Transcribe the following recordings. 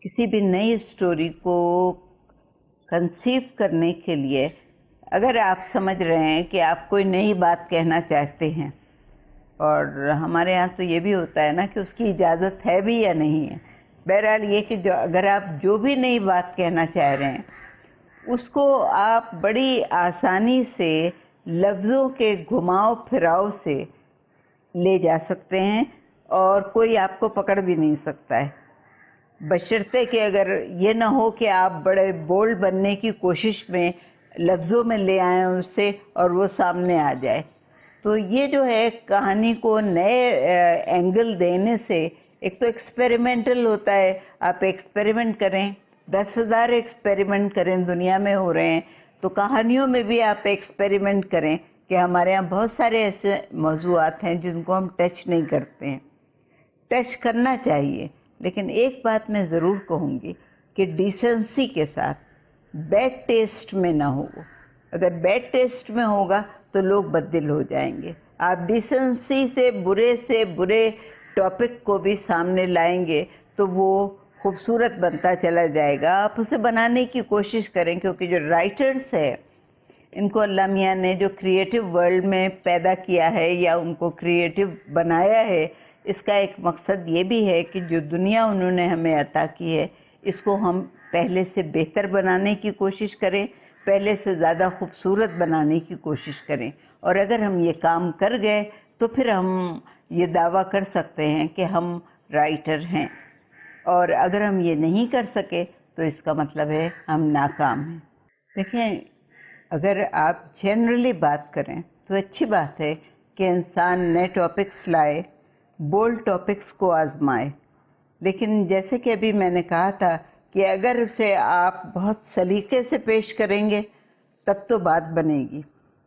کسی بھی نئی اسٹوری کو کنسیو کرنے کے لیے اگر آپ سمجھ رہے ہیں کہ آپ کوئی نئی بات کہنا چاہتے ہیں، اور ہمارے یہاں تو یہ بھی ہوتا ہے نا کہ اس کی اجازت ہے بھی یا نہیں ہے، بہرحال یہ کہ اگر آپ جو بھی نئی بات کہنا چاہ رہے ہیں اس کو آپ بڑی آسانی سے لفظوں کے گھماؤ پھراؤ سے لے جا سکتے ہیں اور کوئی آپ کو پکڑ بھی نہیں سکتا ہے، بشرطے کہ اگر یہ نہ ہو کہ آپ بڑے بولڈ بننے کی کوشش میں لفظوں میں لے آئیں اس سے اور وہ سامنے آ جائے۔ تو یہ جو ہے کہانی کو نئے اینگل دینے سے، ایک تو ایکسپیریمنٹل ہوتا ہے، آپ ایکسپیریمنٹ کریں، 10,000 ایکسپیریمنٹ کریں، دنیا میں ہو رہے ہیں، تو کہانیوں میں بھی آپ ایکسپیریمنٹ کریں کہ ہمارے ہاں بہت سارے ایسے موضوعات ہیں جن کو ہم ٹچ نہیں کرتے ہیں، ٹچ کرنا چاہیے، لیکن ایک بات میں ضرور کہوں گی کہ ڈیسنسی کے ساتھ، بیڈ ٹیسٹ میں نہ ہو۔ اگر بیڈ ٹیسٹ میں ہوگا تو لوگ بددل ہو جائیں گے۔ آپ ڈیسنسی سے برے ٹاپک کو بھی سامنے لائیں گے تو وہ خوبصورت بنتا چلا جائے گا۔ آپ اسے بنانے کی کوشش کریں، کیونکہ جو رائٹرز ہیں ان کو اللہ میاں نے جو کریٹو ورلڈ میں پیدا کیا ہے یا ان کو کریٹو بنایا ہے، اس کا ایک مقصد یہ بھی ہے کہ جو دنیا انہوں نے ہمیں عطا کی ہے اس کو ہم پہلے سے بہتر بنانے کی کوشش کریں، پہلے سے زیادہ خوبصورت بنانے کی کوشش کریں، اور اگر ہم یہ کام کر گئے تو پھر ہم یہ دعویٰ کر سکتے ہیں کہ ہم رائٹر ہیں، اور اگر ہم یہ نہیں کر سکے تو اس کا مطلب ہے ہم ناکام ہیں۔ دیکھیں، اگر آپ جنرلی بات کریں تو اچھی بات ہے کہ انسان نئے ٹاپکس لائے، بولڈ ٹاپکس کو آزمائے، لیکن جیسے کہ ابھی میں نے کہا تھا کہ اگر اسے آپ بہت سلیقے سے پیش کریں گے تب تو بات بنے گی،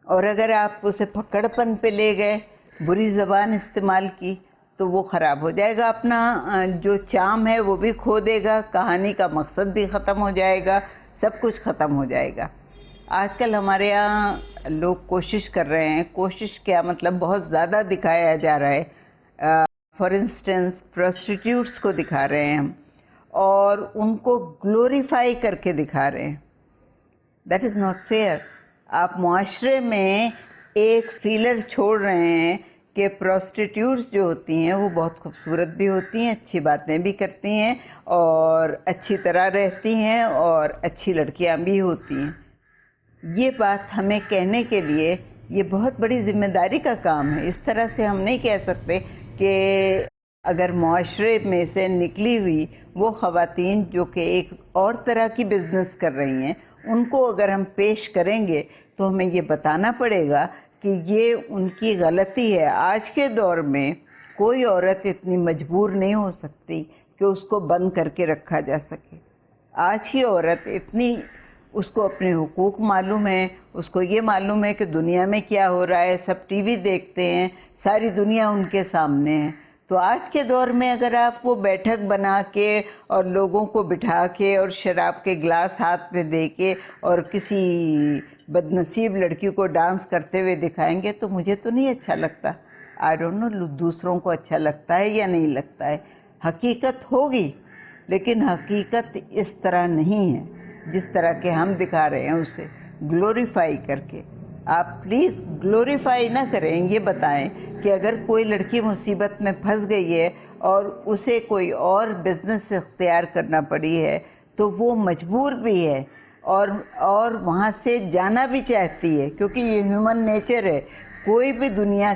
اور اگر آپ اسے پکڑ پن پہ لے گئے، بری زبان استعمال کی، تو وہ خراب ہو جائے گا، اپنا جو چام ہے وہ بھی کھو دے گا، کہانی کا مقصد بھی ختم ہو جائے گا، سب کچھ ختم ہو جائے گا۔ آج کل ہمارے یہاں لوگ کوشش کر رہے ہیں، کوشش کیا مطلب بہت زیادہ دکھایا جا رہا ہے، فار انسٹنس پروسٹیٹیوٹس کو دکھا رہے ہیں ہم، اور ان کو گلوریفائی کر کے دکھا رہے ہیں۔ That is not fair. آپ معاشرے میں ایک فیلر چھوڑ رہے ہیں کہ پروسٹیٹیوٹس جو ہوتی ہیں وہ بہت خوبصورت بھی ہوتی ہیں، اچھی باتیں بھی کرتی ہیں اور اچھی طرح رہتی ہیں اور اچھی لڑکیاں بھی ہوتی ہیں۔ یہ بات ہمیں کہنے کے لیے یہ بہت بڑی ذمہ داری کا کام ہے۔ اس طرح سے ہم نہیں کہہ سکتے کہ اگر معاشرے میں سے نکلی ہوئی وہ خواتین جو کہ ایک اور طرح کی بزنس کر رہی ہیں، ان کو اگر ہم پیش کریں گے تو ہمیں یہ بتانا پڑے گا کہ یہ ان کی غلطی ہے۔ آج کے دور میں کوئی عورت اتنی مجبور نہیں ہو سکتی کہ اس کو بند کر کے رکھا جا سکے۔ آج کی عورت اتنی، اس کو اپنے حقوق معلوم ہے، اس کو یہ معلوم ہے کہ دنیا میں کیا ہو رہا ہے، سب ٹی وی دیکھتے ہیں، ساری دنیا ان کے سامنے ہے۔ تو آج کے دور میں اگر آپ وہ بیٹھک بنا کے اور لوگوں کو بٹھا کے اور شراب کے گلاس ہاتھ میں دے کے اور کسی بد نصیب لڑکی کو ڈانس کرتے ہوئے دکھائیں گے تو مجھے تو نہیں اچھا لگتا۔ آئی ڈونٹ نو دوسروں کو اچھا لگتا ہے یا نہیں لگتا ہے۔ حقیقت ہوگی، لیکن حقیقت اس طرح نہیں ہے جس طرح کہ ہم دکھا رہے ہیں، اسے گلوریفائی کر کے۔ آپ پلیز گلوریفائی نہ کریں، یہ بتائیں کہ اگر کوئی لڑکی مصیبت میں پھنس گئی ہے اور اسے کوئی اور بزنس اختیار کرنا پڑی ہے تو وہ مجبور بھی ہے اور وہاں سے جانا بھی چاہتی ہے، کیونکہ یہ ہیومن نیچر ہے۔ کوئی بھی دنیا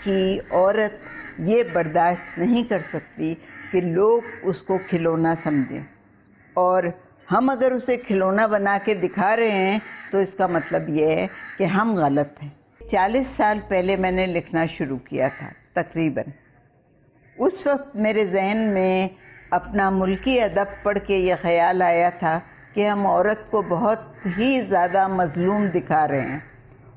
کی عورت یہ برداشت نہیں کر سکتی کہ لوگ اس کو کھلونا سمجھیں، اور ہم اگر اسے کھلونا بنا کے دکھا رہے ہیں تو اس کا مطلب یہ ہے کہ ہم غلط ہیں۔ 40 سال پہلے میں نے لکھنا شروع کیا تھا تقریباً۔ اس وقت میرے ذہن میں اپنا ملکی ادب پڑھ کے یہ خیال آیا تھا کہ ہم عورت کو بہت ہی زیادہ مظلوم دکھا رہے ہیں،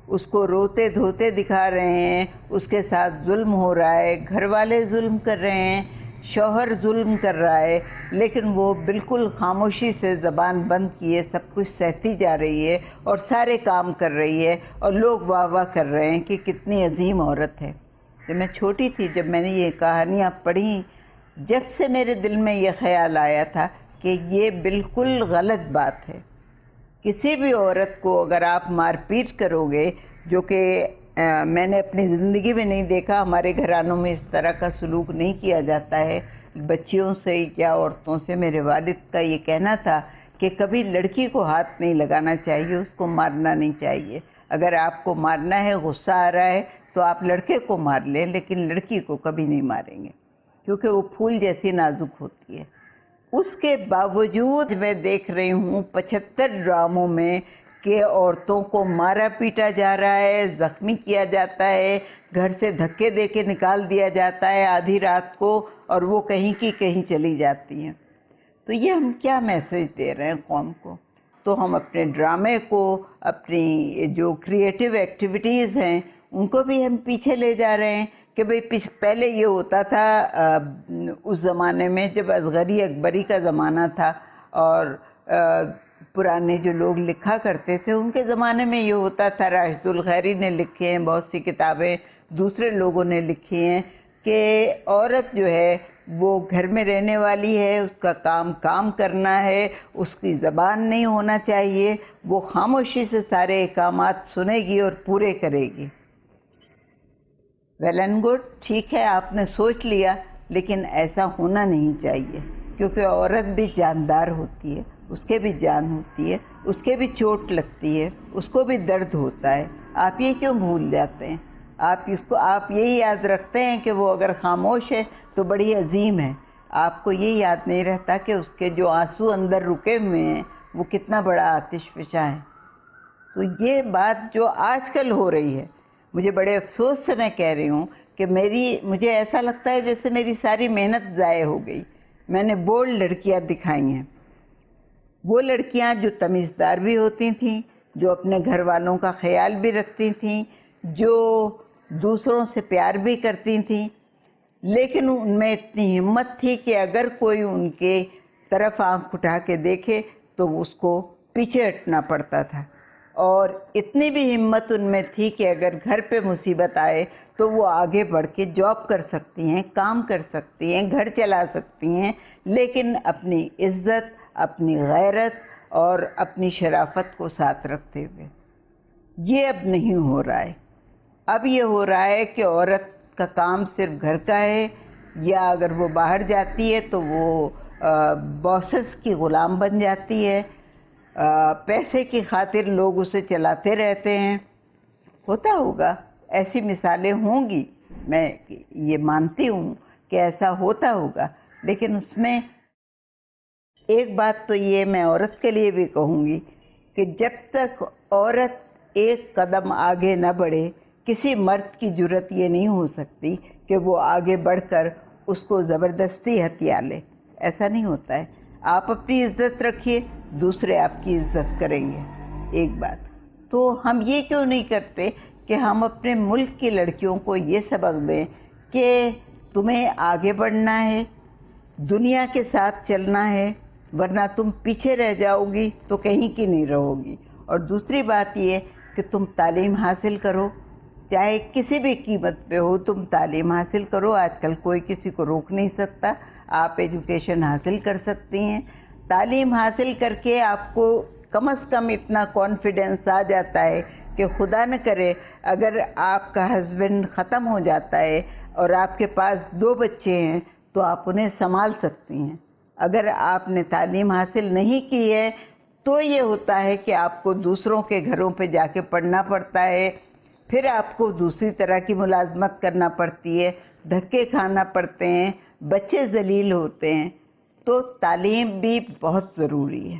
اس کو روتے دھوتے دکھا رہے ہیں، اس کے ساتھ ظلم ہو رہا ہے، گھر والے ظلم کر رہے ہیں، شوہر ظلم کر رہا ہے، لیکن وہ بالکل خاموشی سے زبان بند کیے سب کچھ سہتی جا رہی ہے اور سارے کام کر رہی ہے، اور لوگ واہ واہ کر رہے ہیں کہ کتنی عظیم عورت ہے۔ جب میں چھوٹی تھی، جب میں نے یہ کہانیاں پڑھی، جب سے میرے دل میں یہ خیال آیا تھا کہ یہ بالکل غلط بات ہے. کسی بھی عورت کو اگر آپ مار پیٹ کرو گے، جو کہ میں نے اپنی زندگی میں نہیں دیکھا، ہمارے گھرانوں میں اس طرح کا سلوک نہیں کیا جاتا ہے بچیوں سے یا عورتوں سے. میرے والد کا یہ کہنا تھا کہ کبھی لڑکی کو ہاتھ نہیں لگانا چاہیے، اس کو مارنا نہیں چاہیے. اگر آپ کو مارنا ہے، غصہ آ رہا ہے تو آپ لڑکے کو مار لیں، لیکن لڑکی کو کبھی نہیں ماریں گے، کیونکہ وہ پھول جیسی نازک ہوتی ہے. اس کے باوجود میں دیکھ رہی ہوں 75 ڈراموں میں کہ عورتوں کو مارا پیٹا جا رہا ہے، زخمی کیا جاتا ہے، گھر سے دھکے دے کے نکال دیا جاتا ہے آدھی رات کو، اور وہ کہیں کی کہیں چلی جاتی ہیں. تو یہ ہم کیا میسج دے رہے ہیں قوم کو؟ تو ہم اپنے ڈرامے کو، اپنی جو کریٹیو ایکٹیویٹیز ہیں ان کو بھی ہم پیچھے لے جا رہے ہیں. کہ بھئی پہلے یہ ہوتا تھا اس زمانے میں جب اصغری اکبری کا زمانہ تھا، اور پرانے جو لوگ لکھا کرتے تھے ان کے زمانے میں یہ ہوتا تھا، راشد الخیری نے لکھے ہیں بہت سی کتابیں، دوسرے لوگوں نے لکھی ہیں، کہ عورت جو ہے وہ گھر میں رہنے والی ہے، اس کا کام کرنا ہے، اس کی زبان نہیں ہونا چاہیے، وہ خاموشی سے سارے احکامات سنے گی اور پورے کرے گی. ویل اینڈ گڈ، ٹھیک ہے آپ نے سوچ لیا، لیکن ایسا ہونا نہیں چاہیے، کیونکہ عورت بھی جاندار ہوتی ہے، اس کے بھی جان ہوتی ہے، اس کے بھی چوٹ لگتی ہے، اس کو بھی درد ہوتا ہے. آپ یہ کیوں بھول جاتے ہیں؟ آپ یہی یاد رکھتے ہیں کہ وہ اگر خاموش ہے تو بڑی عظیم ہے. آپ کو یہ یاد نہیں رہتا کہ اس کے جو آنسو اندر رکے ہوئے ہیں وہ کتنا بڑا آتش فشاں ہے. تو یہ بات جو آج کل ہو رہی ہے، مجھے بڑے افسوس سے میں کہہ رہی ہوں کہ مجھے ایسا لگتا ہے جیسے میری ساری محنت ضائع ہو گئی. میں نے بولڈ لڑکیاں دکھائی ہیں، وہ لڑکیاں جو تمیزدار بھی ہوتی تھیں، جو اپنے گھر والوں کا خیال بھی رکھتی تھیں، جو دوسروں سے پیار بھی کرتی تھیں، لیکن ان میں اتنی ہمت تھی کہ اگر کوئی ان کے طرف آنکھ اٹھا کے دیکھے تو اس کو پیچھے ہٹنا پڑتا تھا. اور اتنی بھی ہمت ان میں تھی کہ اگر گھر پہ مصیبت آئے تو وہ آگے بڑھ کے جاب کر سکتی ہیں، کام کر سکتی ہیں، گھر چلا سکتی ہیں، لیکن اپنی عزت، اپنی غیرت اور اپنی شرافت کو ساتھ رکھتے ہوئے. یہ اب نہیں ہو رہا ہے. اب یہ ہو رہا ہے کہ عورت کا کام صرف گھر کا ہے، یا اگر وہ باہر جاتی ہے تو وہ باسز کی غلام بن جاتی ہے. پیسے کی خاطر لوگ اسے چلاتے رہتے ہیں. ہوتا ہوگا، ایسی مثالیں ہوں گی، میں یہ مانتی ہوں کہ ایسا ہوتا ہوگا، لیکن اس میں ایک بات تو یہ میں عورت کے لیے بھی کہوں گی کہ جب تک عورت ایک قدم آگے نہ بڑھے، کسی مرد کی جرت یہ نہیں ہو سکتی کہ وہ آگے بڑھ کر اس کو زبردستی ہتھیا لے. ایسا نہیں ہوتا ہے. آپ اپنی عزت رکھیے، دوسرے آپ کی عزت کریں گے. ایک بات تو ہم یہ کیوں نہیں کرتے کہ ہم اپنے ملک کی لڑکیوں کو یہ سبق دیں کہ تمہیں آگے بڑھنا ہے، دنیا کے ساتھ چلنا ہے، ورنہ تم پیچھے رہ جاؤ گی تو کہیں کی نہیں رہو گی. اور دوسری بات یہ کہ تم تعلیم حاصل کرو، چاہے کسی بھی قیمت پہ ہو، تم تعلیم حاصل کرو. آج کل کوئی کسی کو روک نہیں سکتا. آپ ایجوکیشن حاصل کر سکتی ہیں. تعلیم حاصل کر کے آپ کو کم از کم اتنا کانفیڈنس آ جاتا ہے کہ خدا نہ کرے اگر آپ کا ہسبینڈ ختم ہو جاتا ہے اور آپ کے پاس 2 بچے ہیں تو آپ انہیں سنبھال سکتی ہیں. اگر آپ نے تعلیم حاصل نہیں کی ہے تو یہ ہوتا ہے کہ آپ کو دوسروں کے گھروں پہ جا کے پڑھنا پڑتا ہے، پھر آپ کو دوسری طرح کی ملازمت کرنا پڑتی ہے، دھکے کھانا پڑتے ہیں، بچے ذلیل ہوتے ہیں. تو تعلیم بھی بہت ضروری ہے.